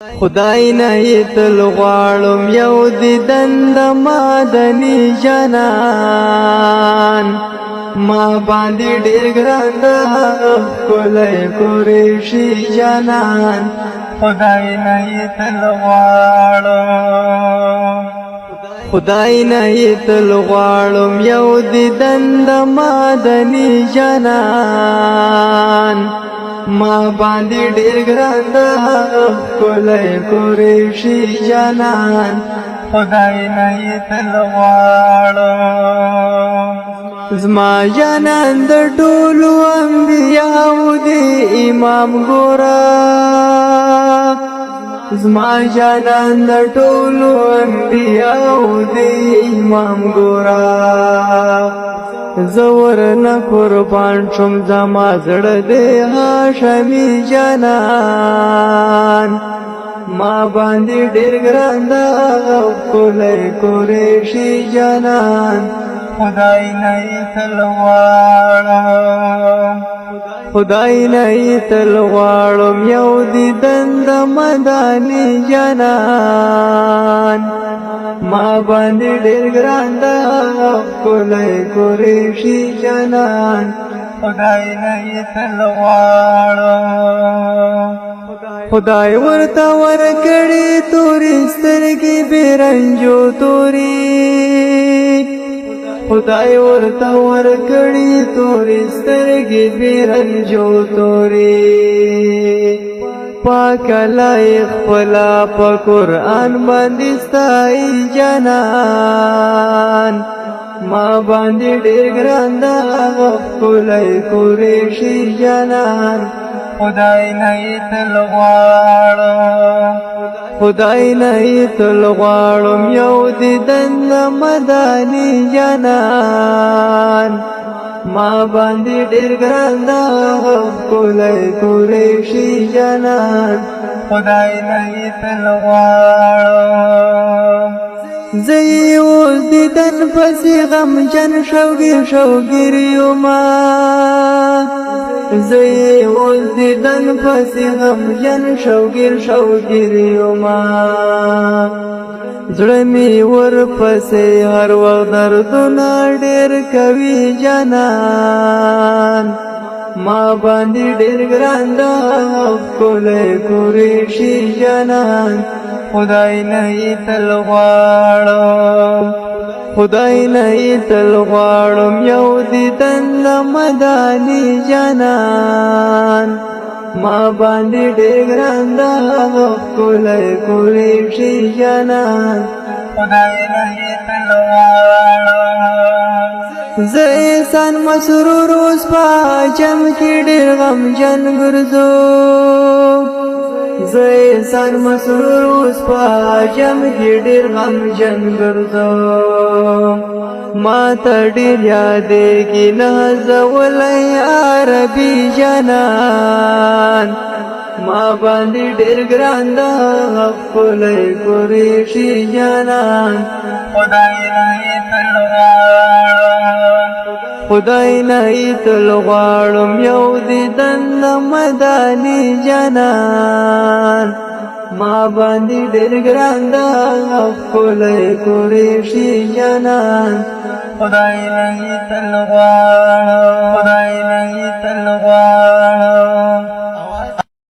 خدای نه یې تل غواړم یو دیدن د مدني جانان ما باندې ډېر ګران ده ښکلی قریشي جانان خدای نه یې تل غواړم خدای نه یې تل غواړم یو دیدن د مدني جانان ما باندې ډېر ګران ده ښکلی قریشي جانان خدای نه یې تل غواړم زما جانان د ټولو انبیاو دی امام ګوره زما جانان د ټولو انبیاو دی امام ګوره زور نه قربان شم زما زړه دی هاشمي جانان ما باندې ډېر ګران ده ښکلی قریشي جانان خدای نه یې تل غواړم خدای نه یې تل غواړم یو دیدن د مدني جانان ما باندې ډېر ګران ده ښکلی قریشي جانان خدای نه یې تل غواړم خدای ورته ورکړې تورې سترګې بې رنجو تورې خدای ورته ورکړې تورې سترګې بې رنجو تورې پاک الله خپله په قرآن باندې ستایي جانان ما باندې ډېر ګران ده ښکلی قریشي جانان خدای نه یې تل غواړم خدای نه یې تل غواړم یو دیدن د مدني جانان ما باندې ډېر ګران ده ښکلی قریشي جانان خدای نه یې تل غواړم زه یې اوس دیدن پسې غمجن شوګیر یما زه یې اوس دیدن پسې غمجن شوګیر یما زړه مې ورپسې هر وخت دردونه ډېر کوي جانان ما باندې ډېر ګران ده ښکلی قریشي جانان خدای نه یې تل غواړم خدای نه یې تل غواړم یو دیدن د مدني جانان ما باندې ډېر ګران ده ښکلی قریشي جانان خدای نه یې تل غواړم زه احسان مسرور اوس په جم کې ډېر غمجن ګرځم زه احسان مسرور اوس په جم کې ډېر غمجن ګرځم ما ته ډېر یادېږي نازولی عربي جانان ما باندې ډېر ګران ده ښکلی قریشي جانان خدای نه یې تل غواړم خدای نه یې تل غواړم یو دیدن د مدني جانان ما باندې ډېر ګران ده ښکلی قریشي جانان خدای نه یې تل غواړم خدای نه یې تل